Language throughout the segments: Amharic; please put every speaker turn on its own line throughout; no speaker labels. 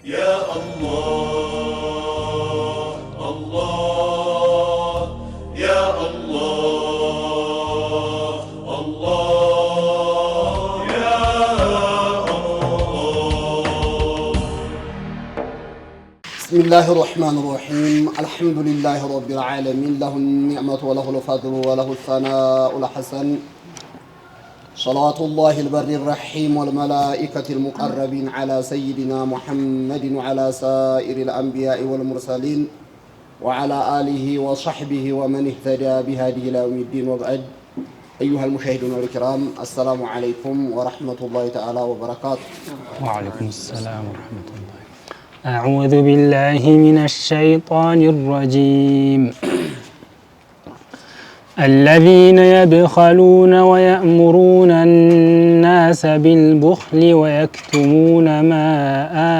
يا الله الله يا الله الله يا الله.
بسم الله الرحمن الرحيم. الحمد لله رب العالمين، له النعمة وله الفضل وله الثناء الحسن. صلاة الله البر الرحيم والملائكة المقربين على سيدنا محمد وعلى سائر الأنبياء والمرسلين وعلى آله وصحبه ومن اهتدى بهديه إلى يوم الدين. وبعد، أيها المشاهدون الكرام، السلام عليكم ورحمة الله تعالى وبركاته.
وعليكم السلام ورحمة الله. أعوذ بالله من الشيطان الرجيم. الذين يبخلون ويأمرون الناس بالبخل ويكتمون ما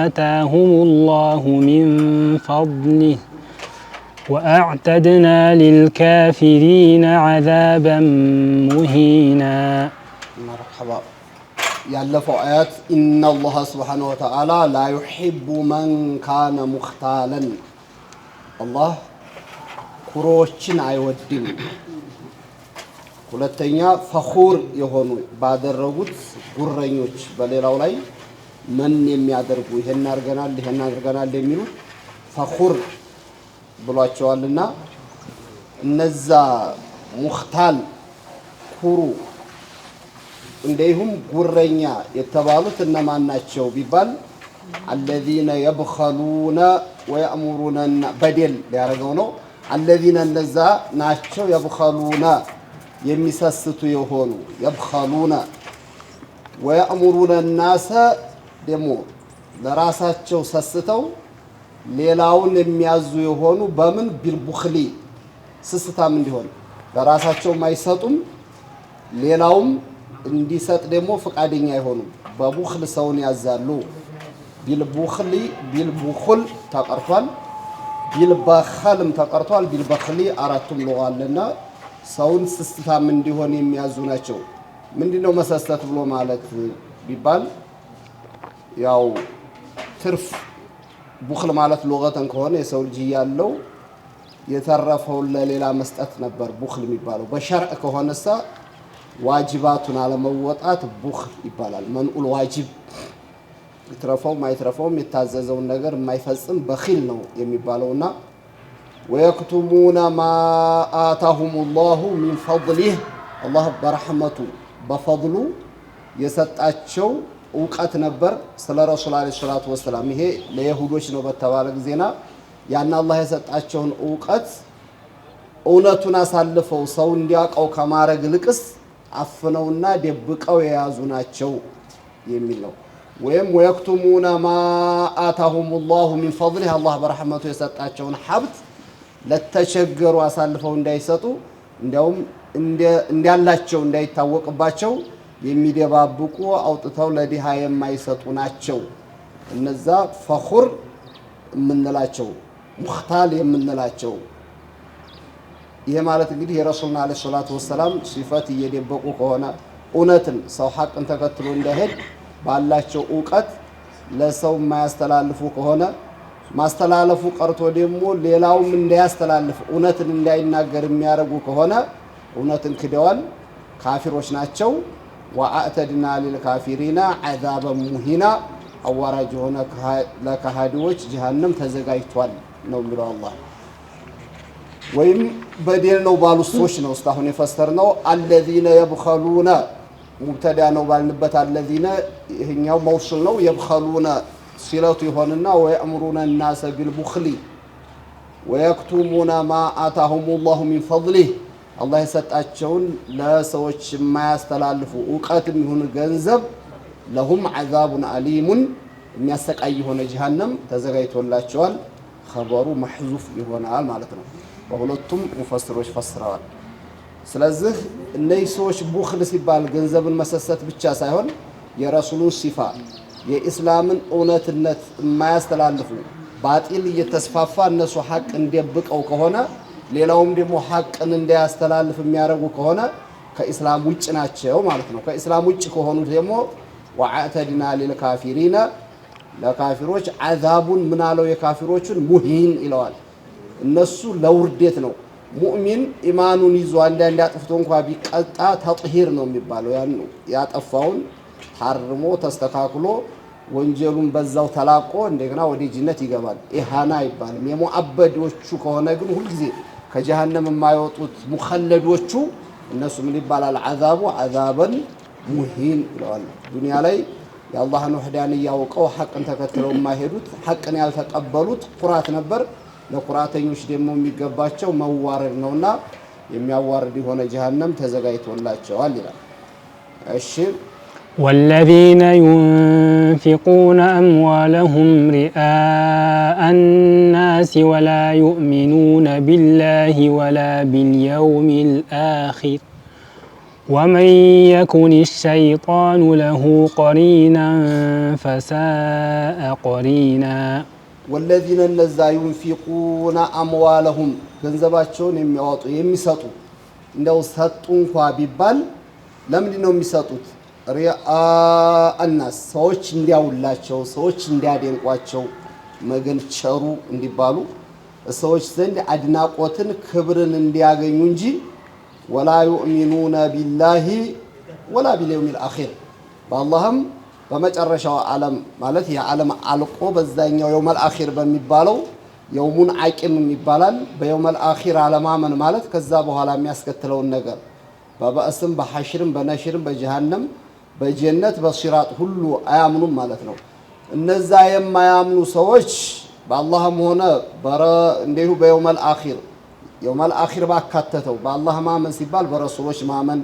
آتاهم الله من فضله وأعتدنا للكافرين عذابا مهينا.
مرحبا. ያለፈው አያት ኢነላህ ሱብሓነሁ ወተዓላ ላ ዩሒቡ መን ካነ ሙኽታለን፣ አላህ ኩሮችን አይወድም። ሁለተኛ ፈኹር የሆኑ ባደረጉት ጉረኞች፣ በሌላው ላይ መን የሚያደርጉ ይሄን አድርገናል የሚሉ ፈኹር ብሏቸዋልና እነዛ ሙኽታል ኩሩ እንደይሁም ጉረኛ የተባሉት እነማን ናቸው ቢባል الذين يبخلون ويأمرون በደል ሊያረገው ነው። الذين እነዛ ናቸው يبخلون የሚሰስቱ የሆኑ يبخلون ويأمرون الناس ደግሞ ለራሳቸው ሰስተው ሌላውን የሚያዙ የሆኑ በምን ቢልቡኽሊ ስስታም እንዲሆን ለራሳቸው ማይሰጡም ሌላውም እንዲሰጥ ደግሞ ፈቃደኛ አይሆኑም። በቡኽል ሰውን ያዛሉ። ቢልቡኽል ተቀርቷል፣ ቢልበኸልም ተቀርቷል። ቢልበኽሊ አራቱም ለዋለና ሰውን ስስታም እንዲሆን የሚያዙ ናቸው። ምንድነው መሰስተት ብሎ ማለት ቢባል ያው ትርፍ ቡኽል ማለት ሉገተን ከሆነ የሰው ልጅ ያለው የተረፈውን ለሌላ መስጠት ነበር ቡኽል የሚባለው። በሸርዕ ከሆነሳ ዋጅባቱን አለመወጣት ቡኽል ይባላል። መንኡል ዋጅብ ይትረፈውም አይትረፈውም የታዘዘውን ነገር የማይፈጽም በኺል ነው የሚባለውና ወየክቱሙነ ማ አታሁሙላሁ ሚን ፈድሊህ፣ አላህ በረሕመቱ በፈድሉ የሰጣቸው እውቀት ነበር ስለ ረሱል ዓለይሂ ሰላቱ ወሰላም። ይሄ ለይሁዶች ነው በተባለ ጊዜና ያን አላህ የሰጣቸውን እውቀት እውነቱን አሳልፈው ሰው እንዲያውቀው ከማረግ ልቅስ አፍነውና ደብቀው የያዙ ናቸው የሚል ነው። ወይም ወየክቱሙነ ማ አታሁሙላሁ ሚን ፈድሊህ፣ አላህ በረሕመቱ የሰጣቸውን ሀብት ለተቸገሩ አሳልፈው እንዳይሰጡ እንዲያውም እንዲያላቸው እንዳይታወቅባቸው የሚደባብቁ አውጥተው ለድሃ የማይሰጡ ናቸው። እነዛ ፈኹር የምንላቸው ሙኽታል የምንላቸው። ይሄ ማለት እንግዲህ የረሱልና ዓለይሂ ሰላቱ ወሰላም ሲፈት እየደበቁ ከሆነ እውነትን ሰው ሐቅን ተከትሎ እንዳይሄድ ባላቸው እውቀት ለሰው የማያስተላልፉ ከሆነ ማስተላለፉ ቀርቶ ደግሞ ሌላውም እንዳያስተላልፍ እውነትን እንዳይናገር የሚያደርጉ ከሆነ እውነትን ክደዋል፣ ካፊሮች ናቸው። ወአዕተድና ሊልካፊሪና ዐዛበን ሙሂና፣ አዋራጅ የሆነ ለከሃዲዎች ጀሃነም ተዘጋጅቷል ነው የሚለው አላህ። ወይም በደል ነው ባሉ ሰዎች ነው እስካሁን የፈሰርነው። الذين يبخلون ሙብተዳ ነው ባልንበት الذين ይሄኛው መውሱል ነው። يبخلون ሲለቱ ይሆንና ويأمرون الناس بالبخل ويكتمون ما آتاهم الله من فضله፣ አላህ የሰጣቸውን ለሰዎች የማያስተላልፉ ዕውቀትም ይሁን ገንዘብ ለሁም ዐዛቡን አሊሙን የሚያሰቃይ የሆነ ጀሃነም ተዘጋጅቶላቸዋል። ኸበሩ መሕዙፍ ይሆናል ማለት ነው። በሁለቱም ሙፈስሮች ፈስረዋል። ስለዚህ እነዚህ ሰዎች ቡኽል ሲባል ገንዘብን መሰሰት ብቻ ሳይሆን የረሱሉን ሲፋ የኢስላምን እውነትነት የማያስተላልፉ ባጢል እየተስፋፋ እነሱ ሐቅ እንዲደብቀው ከሆነ ሌላውም ደግሞ ሐቅን እንዳያስተላልፍ የሚያደርጉ ከሆነ ከኢስላም ውጭ ናቸው ማለት ነው። ከኢስላም ውጭ ከሆኑት ደግሞ ወአዕተድና ሊልካፊሪና ለካፊሮች አዛቡን ምናለው የካፊሮችን ሙሂን ይለዋል እነሱ ለውርደት ነው ሙእሚን ኢማኑን ይዞ አንዳንድ ያጥፍቶ እንኳን ቢቀጣ ተጥሂር ነው የሚባለው ያን ያጠፋውን ታርሞ ተስተካክሎ ወንጀሉን በዛው ተላቆ እንደገና ወደ ጀነት ይገባል ኢሃና ይባላል የሙአበዶቹ ከሆነ ግን ሁሉ ጊዜ ከጀሃነም የማይወጡት ሙኸለዶቹ እነሱ ምን ይባላል አዛቡ አዛበን ሙሂን ይለዋል ዱንያ ላይ የአላህን ወህዳንያ ያውቀው ሐቅን ተከትለው የማይሄዱት ሐቅን ያልተቀበሉት ኩራት ነበር ለኩራተኞች ደግሞ የሚገባቸው መዋረድ ነውና የሚያዋርድ የሆነ ጀሃነም ተዘጋጅቶላቸዋል ይላል እሺ
والذين ينفقون أموالهم رئاء الناس ولا يؤمنون بالله ولا باليوم الآخر ومن يكن الشيطان له قرينا فساء قرينا
والذين الذين ينفقون أموالهم ገንዘባቸውን የሚያወጡ የሚሰጡ እንደው ሰጡ እንኳን ቢባል ለምንድን ነው የሚሰጡት ሪአ الناس ሰዎች እንዲያውላቸው ሰዎች እንዲያደንቋቸው መገንቸሩ እንዲባሉ ሰዎች ዘንድ አድናቆትን ክብርን እንዲያገኙ እንጂ ولا يؤمنون بالله ولا باليوم الآخر باللهم በመጨረሻው ዓለም ማለት የዓለም አልቆ በዛኛው የውመል አኺር በሚባለው የውሙን አቂም ይባላል በየውመል አኺር ዓለማመን ማለት ከዛ በኋላ የሚያስከትለውን ነገር በባእስም በሐሽርም በነሽርም በጀሃነም በጀነት በሲራጥ ሁሉ አያምኑም ማለት ነው እነዛ የማያምኑ ሰዎች በአላህም ሆነ እንደሁ በየውመል አኺር የውመል አኺር ባካተተው በአላህ ማመን ሲባል በረሱሎች ማመን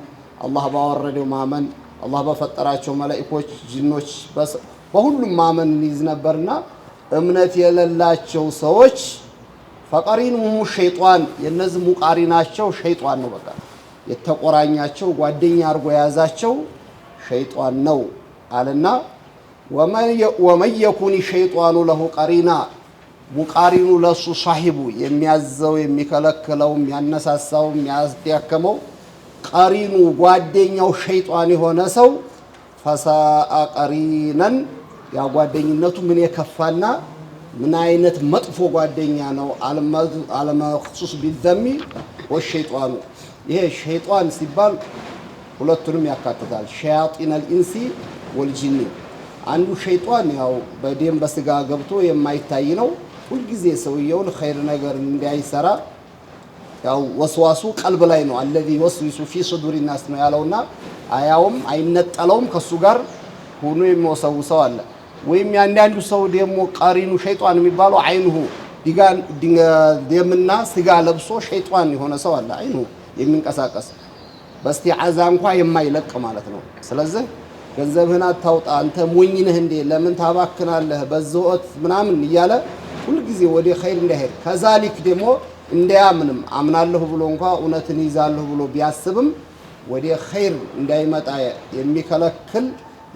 አላህ ባወረደው ማመን አላህ በፈጠራቸው መላእክቶች ጂኖች በሁሉም ማመን ይዝ ነበርና እምነት የሌላቸው ሰዎች ፈቀሪኑሁም ሸይጣን የነዚህ ሙቃሪናቸው ሸይጣን ነው በቃ የተቆራኛቸው ጓደኛ አርጎ ያዛቸው ሸይጣን ነው አለና ወመን የኩን ሸይጣኑ ለሁ ቀሪና ሙቃሪኑ ለሱ ሳሂቡ የሚያዘው የሚከለክለው የሚያነሳሳው የሚያስደከመው ቀሪኑ ጓደኛው ሸይጣን የሆነ ሰው ፈሳአ ቀሪነን ያ ጓደኝነቱ ምን የከፋና ምን አይነት መጥፎ ጓደኛ ነው አለመخصوص ቢዘሚ ወሸይጣኑ ይሄ ሸይጣን ሲባል ሁለቱንም ያካትታል ሸያጢን الانس والجن አንዱ ሸይጣን ያው በደም በስጋ ገብቶ የማይታይ ነው ሁሉ ጊዜ ሰውየውን ኸይር ነገር እንዳይሰራ ያው ወስዋሱ ቀልብ ላይ ነው الذي يوسوس في صدور الناس ነው ያለውና አያውም አይነጠለውም ከሱ ጋር ሆኖ የሚወሰውሰው አለ ወይም ያንዳንዱ ሰው ደግሞ ቀሪኑ ሸይጣን የሚባለው አይንሁ ደምና ስጋ ለብሶ ሸይጣን የሆነ ሰው አለ አይኑ የሚንቀሳቀስ በስቲዓዛ እንኳን የማይለቅ ማለት ነው ስለዚህ ገንዘብህን አታውጣ አንተ ሞኝ ነህ እንዴ ለምን ታባክናለህ በዘውት ምናምን እያለ ሁሉ ጊዜ ወደ ኸይር እንዳይሄድ ከዛሊክ ደግሞ እንዳያምንም አምናለሁ ብሎ እንኳን እውነትን ይዛለሁ ብሎ ቢያስብም ወደ ኸይር እንዳይመጣ የሚከለክል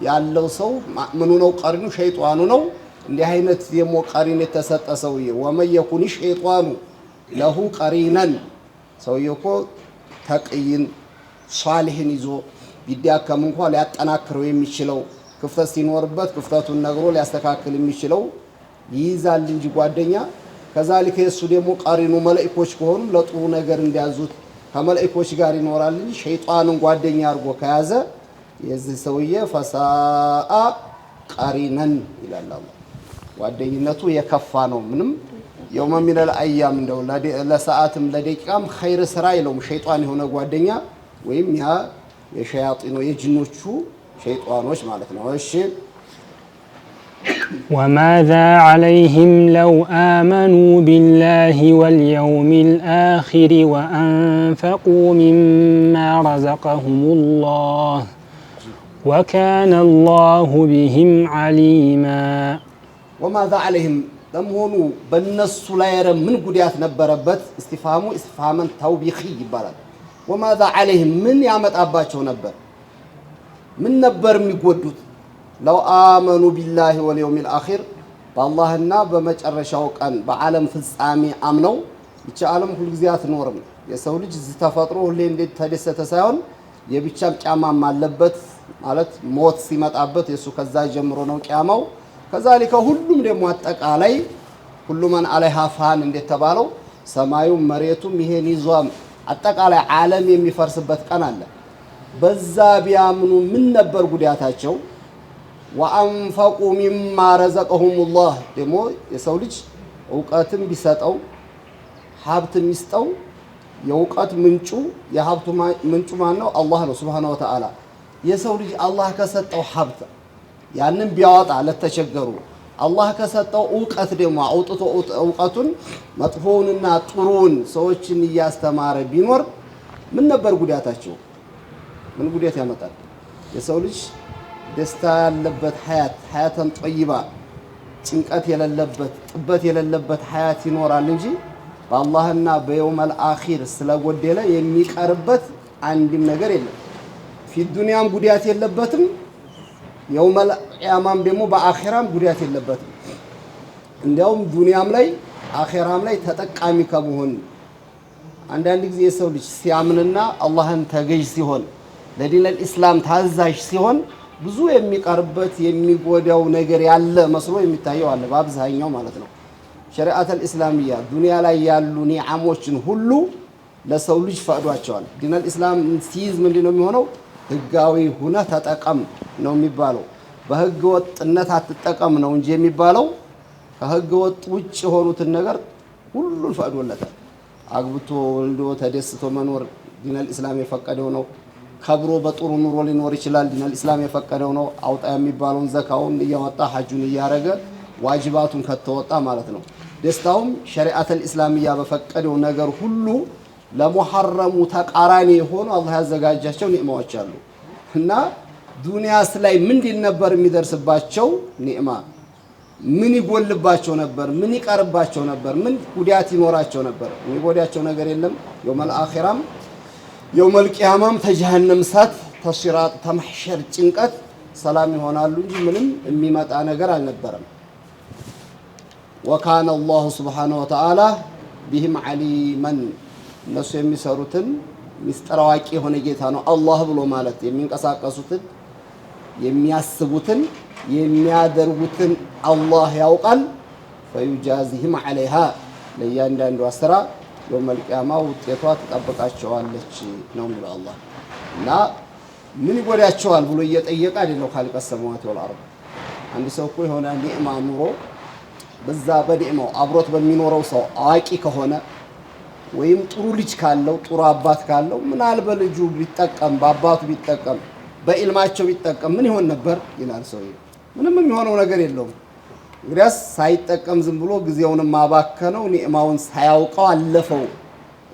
ያለው ሰው ምኑ ነው ቀሪኑ ሸይጣኑ ነው እንዲህ አይነት ደግሞ ቀሪን የተሰጠ ሰውዬ ወመን የኩን ሸይጣኑ ለሁ ቀሪነን ሰውዬው እኮ ተቅይን ሷሊህን ይዞ ቢዳከም እንኳን ሊያጠናክረው የሚችለው ክፍተት ሲኖርበት ክፍተቱን ነግሮ ሊያስተካክል የሚችለው ይይዛል እንጂ ጓደኛ ከዛሊከ እሱ ደግሞ ቀሪኑ መላእክቶች ከሆኑ ለጥሩ ነገር እንዲያዙት ከመላእክቶች ጋር ይኖራል እንጂ ሸይጣንን ጓደኛ አድርጎ ከያዘ የዚህ ሰውዬ ፈሳአ ቀሪነን ይላል አላህ ጓደኝነቱ የከፋ ነው ምንም የውመ ሚነል አያም እንደው ለሰዓትም ለደቂቃም ኸይር ስራ ይለውም ሸይጣን የሆነ ጓደኛ ወይም ያ የሸያጢኑ የጅኖቹ ሸይጣኖች ማለት ነው እሺ
وماذا عليهم لو آمنوا بالله واليوم الآخر وأنفقوا مما رزقهم الله وكان الله بهم عليما
وماذا عليهم لمهونو بالنص لا يرى من قديات نبربت استفهاما توبيخي يبالال وماذا عليهم من يعمد أباتشو نبر من نبر ميقودوت لو آمنوا بالله واليوم الآخر بالله الناب بمجرشاو كان بعالم فلسامي آمنوا ይች ዓለም ሁሉ ጊዜ አትኖርም የሰው ልጅ ተፈጥሮ ሁሌ እንዴት ተደሰተ ሳይሆን የብቻም ጫማም አለበት ማለት ሞት ሲመጣበት የሱ ከዛ ጀምሮ ነው ቂያማው ከዛሊከ ሁሉም ደግሞ አጠቃላይ ሁሉ ማን አለይሃ ፋን እንደተባለው ሰማዩም መሬቱም ይሄን ይዟም አጠቃላይ ዓለም የሚፈርስበት ቀን አለ። በዛ ቢያምኑ ምን ነበር ጉዳታቸው? ወአንፈቁ ሚማ ረዘቀሁሙላህ ደግሞ የሰው ልጅ ዕውቀትም ቢሰጠው ሀብትም ይስጠው የዕውቀት ምንጩ የሀብቱ ምንጩ ማን ነው? አላህ ነው ሱብሓነሁ ወተዓላ። የሰው ልጅ አላህ ከሰጠው ሀብት ያንን ቢያወጣ ለተቸገሩ አላህ ከሰጠው ዕውቀት ደግሞ አውጥቶ ዕውቀቱን መጥፎውንና ጥሩውን ሰዎችን እያስተማረ ቢኖር ምን ነበር ጉዳታቸው? ምን ጉዳት ያመጣል? የሰው ልጅ ደስታ ያለበት ሀያተን ጠይባ ጭንቀት የሌለበት ጥበት የሌለበት ሀያት ይኖራል እንጂ በአላህና በየውመል አኺር ስለጎደለ የሚቀርበት አንድም ነገር የለም። ፊት ዱንያም ጉዳት የለበትም፣ የውመል ቂያማም ደግሞ በአኺራም ጉዳት የለበትም። እንዲያውም ዱንያም ላይ አኺራም ላይ ተጠቃሚ ከመሆን አንዳንድ ጊዜ የሰው ልጅ ሲያምንና አላህን ተገዥ ሲሆን ለዲነል ኢስላም ታዛዥ ሲሆን ብዙ የሚቀርበት የሚጎዳው ነገር ያለ መስሎ የሚታየው አለ በአብዛኛው ማለት ነው። ሸሪዓተል ኢስላሚያ ዱንያ ላይ ያሉ ኒዓሞችን ሁሉ ለሰው ልጅ ፈቅዷቸዋል። ዲነል ኢስላም ሲይዝ ምንድነው የሚሆነው? ህጋዊ ሁነ ተጠቀም ነው የሚባለው። በህገ ወጥነት አትጠቀም ነው እንጂ የሚባለው ከህገ ወጥ ውጭ የሆኑትን ነገር ሁሉን ፈቅዶለታል። አግብቶ ወልዶ ተደስቶ መኖር ዲነል ኢስላም የፈቀደው ነው። ከብሮ በጥሩ ኑሮ ሊኖር ይችላል፣ ዲነል ኢስላም የፈቀደው ነው። አውጣ የሚባለውን ዘካውን እያወጣ ሐጁን እያረገ ዋጅባቱን ከተወጣ ማለት ነው። ደስታውም ሸሪዓተል ኢስላሚያ በፈቀደው ነገር ሁሉ ለሙሐረሙ ተቃራኒ የሆኑ አላህ ያዘጋጃቸው ኒዕማዎች አሉ እና ዱንያስ ላይ ምንድን ነበር የሚደርስባቸው ኒዕማ? ምን ይጎልባቸው ነበር? ምን ይቀርባቸው ነበር? ምን ጉዳት ይኖራቸው ነበር? የሚጎዳቸው ነገር የለም። የውመል አኺራም የውመል ቂያማም ተጀሃነም እሳት ተሲራጥ ተመሕሸር ጭንቀት ሰላም ይሆናሉ እንጂ ምንም የሚመጣ ነገር አልነበረም። ወካነ አላሁ ሱብሓነሁ ወተዓላ ቢሂም ዓሊመን እነሱ የሚሰሩትን ሚስጥር አዋቂ የሆነ ጌታ ነው። አላህ ብሎ ማለት የሚንቀሳቀሱትን የሚያስቡትን የሚያደርጉትን አላህ ያውቃል። ፈዩጃዚሂም ዓለይሃ ለእያንዳንዷ ስራ የውመል ቂያማ ውጤቷ ትጠብቃቸዋለች ነው የሚለው አላህ። እና ምን ይጎዳቸዋል ብሎ እየጠየቀ አይደለም ኻሊቀ ሰማዋት ወልአርድ። አንድ ሰው እኮ የሆነ ኒዕማ ኑሮ በዛ በኒዕማው አብሮት በሚኖረው ሰው አዋቂ ከሆነ ወይም ጥሩ ልጅ ካለው ጥሩ አባት ካለው ምናል በልጁ ቢጠቀም በአባቱ ቢጠቀም በኢልማቸው ቢጠቀም ምን ይሆን ነበር ይላል ሰውዬ። ምንም የሚሆነው ነገር የለውም። እንግዲያስ ሳይጠቀም ዝም ብሎ ጊዜውን ማባከነው ኒዕማውን ሳያውቀው አለፈው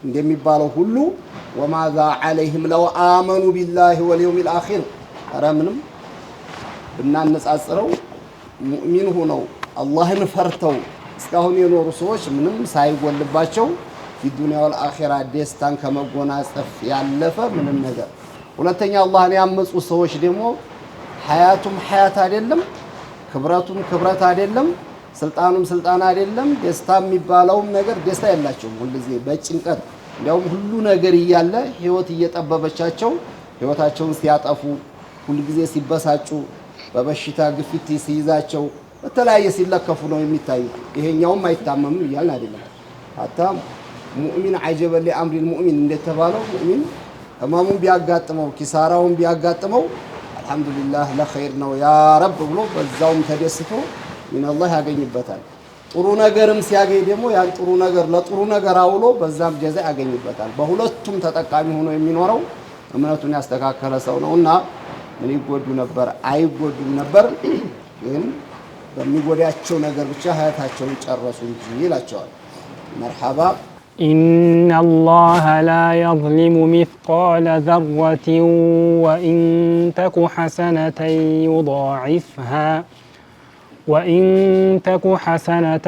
እንደሚባለው ሁሉ ወማዛ ዐለይሂም ለው አመኑ ቢላሂ ወልየውሚል አኺር። ኧረ ምንም ብናነጻጽረው ሙእሚን ሆነው አላህን ፈርተው እስካሁን የኖሩ ሰዎች ምንም ሳይጎልባቸው ፊዱንያ ወልአኺራ ደስታን ከመጎናጸፍ ያለፈ ምንም ነገር። ሁለተኛ አላህን ያመፁ ሰዎች ደግሞ ሀያቱም ሀያት አይደለም፣ ክብረቱም ክብረት አይደለም፣ ስልጣኑም ስልጣን አይደለም። ደስታ የሚባለውም ነገር ደስታ የላቸውም። ሁልጊዜ በጭንቀት እንዲያውም ሁሉ ነገር እያለ ህይወት እየጠበበቻቸው ህይወታቸውን ሲያጠፉ ሁልጊዜ ሲበሳጩ በበሽታ ግፊት ሲይዛቸው በተለያየ ሲለከፉ ነው የሚታዩ። ይሄኛውም አይታመምም እያልን አይደለም። አታ ሙእሚን ዐጀበ ሊአምሪል ሙእሚን እንደተባለው ሙእሚን ህመሙን ቢያጋጥመው ኪሳራውን ቢያጋጥመው አልሐምዱሊላህ ለኸይር ነው ያ ረብ ብሎ በዛውም ተደስቶ ሚነላህ ያገኝበታል። ጥሩ ነገርም ሲያገኝ ደግሞ ያን ጥሩ ነገር ለጥሩ ነገር አውሎ በዛም ጀዛ ያገኝበታል። በሁለቱም ተጠቃሚ ሆኖ የሚኖረው እምነቱን ያስተካከለ ሰው ነውና ምን ይጎዱ ነበር? አይጎዱም ነበር። ግን በሚጎዳቸው ነገር ብቻ ሀያታቸውን ጨረሱ እንጂ ይላቸዋል። መርሐባ
إن الله لا يظلم مثقال ذرة وإن تك حسنة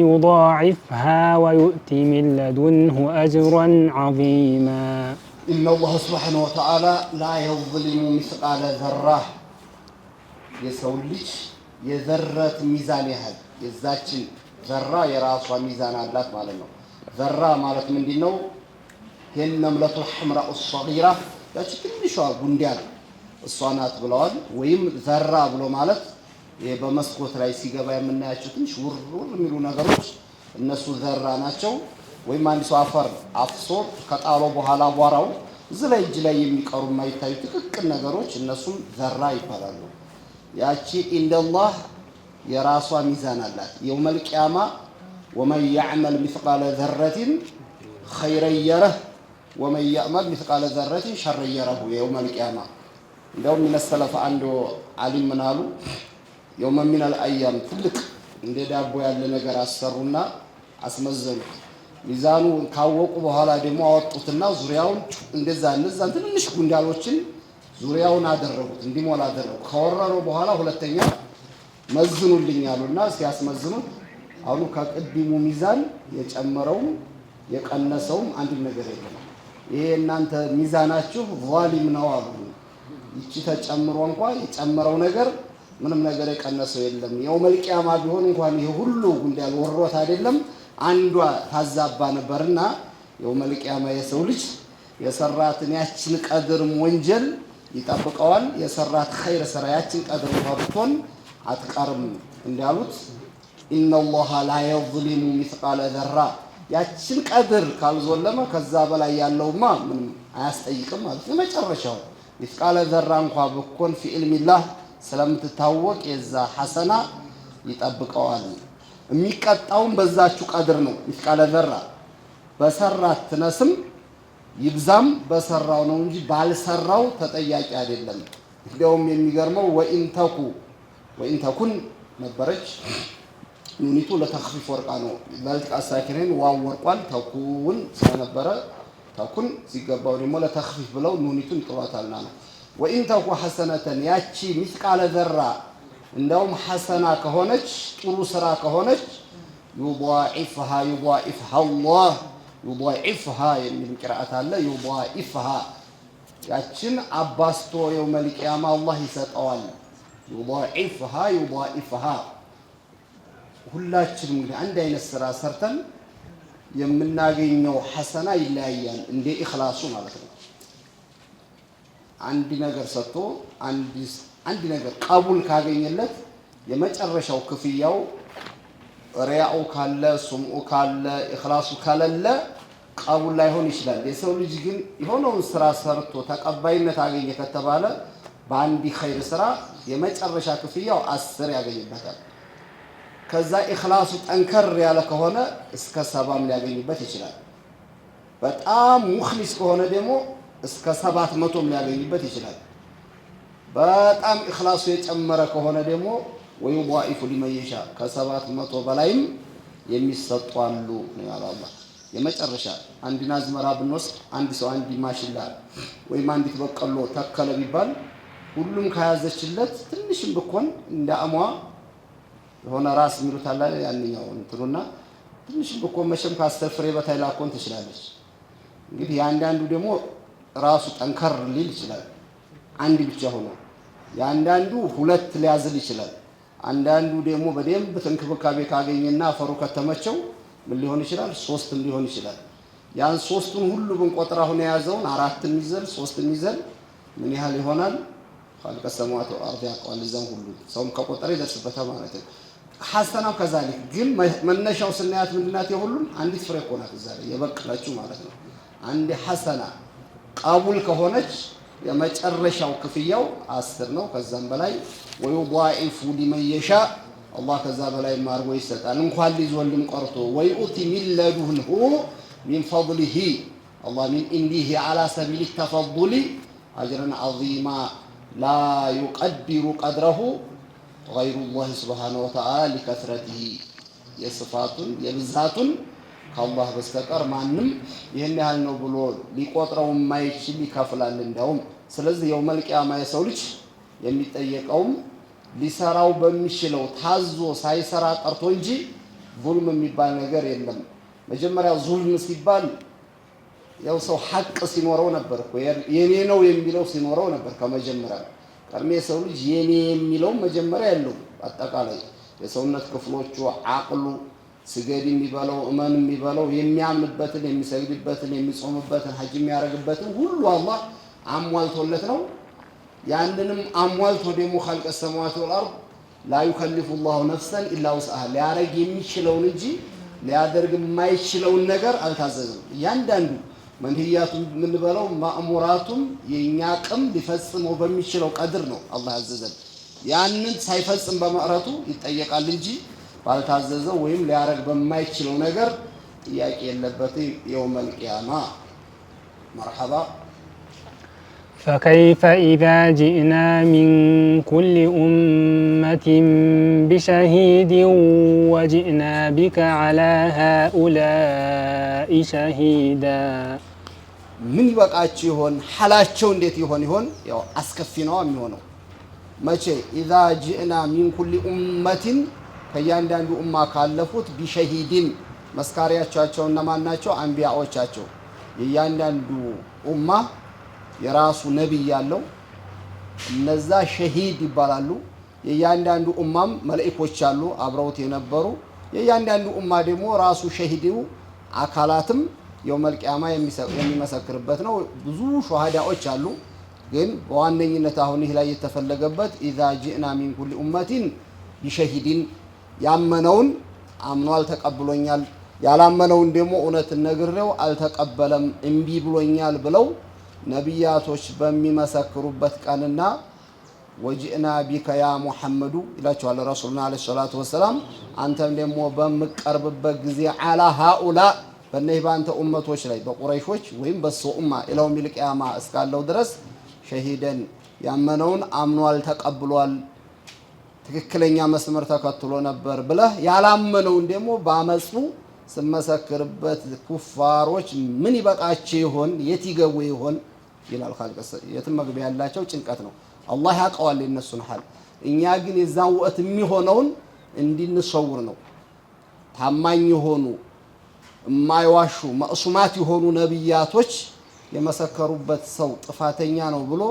يضاعفها ويؤت من لدنه أجرا عظيما
إن الله سبحانه وتعالى لا يظلم مثقال ذرة يسولج يذرة ميزان يهد يزاتشن ذرة يراسوا ميزان الله مالنا ذرة مالت من دينو هي النملة الحمراء الصغيرة ያቺ ትንሿ ጉንዳን እሷናት ብለዋል። ወይም ዘራ ብሎ ማለት ይሄ በመስኮት ላይ ሲገባ የምናያቸው ትንሽ ውርውር የሚሉ ነገሮች እነሱ ዘራ ናቸው። ወይም አንድ ሰው አፈር አፍሶ ከጣሎ በኋላ አቧራው እዚህ ላይ እጅ ላይ የሚቀሩ የማይታዩ ጥቅቅን ነገሮች እነሱም ዘራ ይባላሉ። ያቺ ኢንደላህ የራሷ ሚዛን አላት። የውመል ቂያማ ወመን ያዕመል ሚስቃለ ዘረቲን ኸይረን የረህ ወመን ያዕመል ሚስቃለ ዘረቲን ሸረን የረሁ። የውመል ቂያማ እንደውም ሚነሰለፈ አንዱ ዓሊም ምን አሉ? የውመ ሚነል አያም ትልቅ እንደ ዳቦ ያለ ነገር አሰሩና አስመዘኑት። ሚዛኑ ካወቁ በኋላ ደግሞ አወጡትና ዙሪያውን እነዛን ትንሽ ጉንዳሎችን ዙሪያውን አደረጉት፣ እንዲሞላ አደረጉ። ከወረሩ በኋላ ሁለተኛ መዝኑልኝ አሉና ሲያስመዝኑት አሉ ከቅድሙ ሚዛን የጨመረውም የቀነሰውም አንድም ነገር የለም። ይሄ እናንተ ሚዛናችሁ ዛሊም ነው አሉ። ይቺ ተጨምሮ እንኳን የጨመረው ነገር ምንም ነገር የቀነሰው የለም። የውመል ቂያማ ቢሆን እንኳን ይሄ ሁሉ ጉንዳል ወሮት አይደለም አንዷ ታዛባ ነበርና የውመል ቂያማ የሰው ልጅ የሰራትን ያችን ቀድር ወንጀል ይጠብቀዋል። የሰራት ኸይር ስራ ያችን ቀድር ወርቶን አትቀርም እንዳሉት ኢነላህ ላ የዝሊሙ ሚስቃለ ዘራ ያችን ቀድር ካልዞለመ ከዛ በላይ ያለውማ ምንም አያስጠይቅም ማለት ነው። መጨረሻው ሚስቃለ ዘራ እንኳን ብኮን ፊ ኢልሚላህ ስለምትታወቅ የዛ ሐሰና ይጠብቀዋል። የሚቀጣውን በዛችሁ ቀድር ነው። ሚስቃለ ዘራ በሰራት ትነስም ይብዛም በሰራው ነው እንጂ ባልሰራው ተጠያቂ አይደለም። እንደውም የሚገርመው ወኢንተኩን ነበረች ኑኒቱ ለተኽፊፍ ወርቃ ነው። ለልትቃ ሳኪሬን ዋው ወርቋል። ተኩን ስለነበረ ተኩን ሲገባው ደግሞ ለተኽፊፍ ብለው ኑኒቱን ጥሯታልና ነው። ወኢንተኩ ሐሰነተን ያቺ ሚስቃለ ዘራ እንደውም ሐሰና ከሆነች ጥሩ ስራ ከሆነች ዩዳኢፍሃ አላህ ዩዳኢፍሃ የሚል ቅራአት አለ። ዩዳኢፍሃ ያችን አባስቶ የውመል ቂያማ አላህ ይሰጠዋል። ዩዳኢፍሃ ሁላችንም እንግዲህ አንድ አይነት ስራ ሰርተን የምናገኘው ሐሰና ይለያያል። እንደ ኢኽላሱ ማለት ነው። አንድ ነገር ሰጥቶ አንድ ነገር ቀቡል ካገኘለት የመጨረሻው ክፍያው ሪያኡ ካለ ሱምኡ ካለ ኢኽላሱ ካለለ ቀቡል ላይሆን ይችላል። የሰው ልጅ ግን የሆነውን ስራ ሰርቶ ተቀባይነት አገኘ ከተባለ በአንድ ኸይር ስራ የመጨረሻ ክፍያው 10 ያገኝበታል። ከዛ ኢኽላሱ ጠንከር ያለ ከሆነ እስከ 70 ሊያገኝበት ይችላል። በጣም ሙኽሊስ ከሆነ ደግሞ እስከ 700 ሊያገኝበት ይችላል። በጣም ኢኽላሱ የጨመረ ከሆነ ደግሞ ወይضاعف لمن يشاء ከ700 በላይም የሚሰጡ አሉ ነው ያለው አላህ። የመጨረሻ አንድ ናዝመራ ብንወስድ አንድ ሰው አንድ ማሽላ ወይም አንዲት በቀሎ ተከለ ቢባል ሁሉም ከያዘችለት ትንሽም ብኮን እንደ አሟ የሆነ ራስ የሚሉት አለ ያንኛው እንትሩና ትንሽም ብኮን መቼም ከ10 ፍሬ በታይ ላኮን ትችላለች። እንግዲህ ያንዳንዱ ደግሞ ራሱ ጠንከር ሊል ይችላል። አንድ ብቻ ሆኖ ያንዳንዱ ሁለት ሊያዝል ይችላል። አንዳንዱ ደግሞ በደንብ ተንክብካቤ ካገኘና አፈሩ ከተመቸው ምን ሊሆን ይችላል? 3 ሊሆን ይችላል። ያን 3ቱን ሁሉ ብንቆጥር አሁን የያዘውን 4 የሚዘል 3 የሚዘል ምን ያህል ይሆናል? ኻልቀ ሰማዋት ወአርድ ያውቀዋል። እዛም ሁሉ ሰውም ከቆጠረ ይደርስበታል ማለት ነው። ሐሰናው ከዛሊክ ግን መነሻው ስናያት ምንድናት? የሁሉም አንዲት ፍሬ እኮ ናት እዛ ላይ የበቀለችው ማለት ነው። አንድ ሐሰና ቀቡል ከሆነች የመጨረሻው ክፍያው 10 ነው። ከዛም በላይ ወይضاعف لمن يشاء አላህ ከዛ በላይ ማርጎ ይሰጣል። እንኳን ሊዞልም ቀርቶ ወይኡቲ ሚን ለዱንሁ ሚን ፈضله አላህ ሚን ኢንዲሂ على سبيل التفضل اجرا عظيما لا يقدر قدره غير الله سبحانه وتعالى لكثرته የስፋቱን የብዛቱን ከአላህ በስተቀር ማንም ይሄን ያህል ነው ብሎ ሊቆጥረው የማይችል ይከፍላል እንደውም። ስለዚህ የውመል ቂያማ የሰው ልጅ የሚጠየቀውም ሊሰራው በሚችለው ታዞ ሳይሰራ ቀርቶ እንጂ ዙልም የሚባል ነገር የለም። መጀመሪያ ዙልም ሲባል ያው ሰው ሐቅ ሲኖረው ነበር እኮ የኔ ነው የሚለው ሲኖረው ነበር ከመጀመሪያ። ቀድሜ የሰው ልጅ የኔ የሚለው መጀመሪያ ያለው አጠቃላይ የሰውነት ክፍሎቹ አቅሉ ስገድ የሚባለው እመን የሚባለው የሚያምንበትን የሚሰግድበትን የሚጾምበትን ሐጅ የሚያደርግበትን ሁሉ አላህ አሟልቶለት ነው። ያንንም አሟልቶ ደግሞ ኻልቀ ሰማዋት ወልአርድ لا يكلف الله نفسا إلا وسعها ሊያረግ የሚችለውን እንጂ ሊያደርግ የማይችለውን ነገር አልታዘዘም እያንዳንዱ መንህያቱ ምን በለው ማእሙራቱም የኛ አቅም ሊፈጽመው በሚችለው ቀድር ነው አላህ ያዘዘን ያንን ሳይፈጽም በመዕረቱ ይጠየቃል እንጂ ባልታዘዘው ወይም ሊያረግ በማይችለው ነገር ጥያቄ የለበት የውመል ቂያማ مرحبا
فكيف إذا جئنا من كل أمة بشهيد وجئنا بك على هؤلاء شهيدا
من يبقاچ ይሆን ሐላቸው እንዴት ይሆን ያው አስከፊ ነው የሚሆነው መቼ إذا جئنا من كل أمة ከያንዳንዱ ኡማ ካለፉት ቢሸሂድን መስካሪያቸው እነማን ናቸው አንቢያዎቻቸው የያንዳንዱ ኡማ የራሱ ነብይ ያለው እነዛ ሸሂድ ይባላሉ የያንዳንዱ ኡማም መላእክቶች አሉ አብረውት የነበሩ የያንዳንዱ ኡማ ደግሞ ራሱ ሸሂዱ አካላትም የውመል ቂያማ የሚመሰክርበት ነው ብዙ ሹሃዳዎች አሉ ግን በዋነኝነት አሁን ይህ ላይ የተፈለገበት إذا جئنا من كل أمة بشهيد ያመነውን አምኗል ተቀብሎኛል ያላመነውን ደግሞ እውነት ነግሬው አልተቀበለም እንቢ ብሎኛል ብለው ነብያቶች በሚመሰክሩበት ቀንና ወጂእና ቢከ ያ ሙሐመዱ ይላቸዋል ረሱልና አለይሂ ሰላቱ ወሰላም አንተም ደግሞ በመቀርብበት ጊዜ አላ ሃኡላ በእነዚህ ባንተ ኡመቶች ላይ በቁረይሾች ወይም በሱ ኡማ ኢላው ሚልቂያማ እስካለው ድረስ ሸሂደን ያመነውን አምኗል ተቀብሏል ትክክለኛ መስመር ተከትሎ ነበር ብለህ ያላመነውን ደግሞ ባመጹ ስመሰክርበት ኩፋሮች ምን ይበቃቸው ይሆን የት ይገቡ ይሆን ይላል ኻልቀስ የትም መግቢያ ያላቸው ጭንቀት ነው አላህ ያቀዋል የነሱን ሐል እኛ ግን የዛን ወቅት የሚሆነውን እንድንሰውር ነው ታማኝ የሆኑ የማይዋሹ ማእሱማት የሆኑ ነብያቶች የመሰከሩበት ሰው ጥፋተኛ ነው ብሎ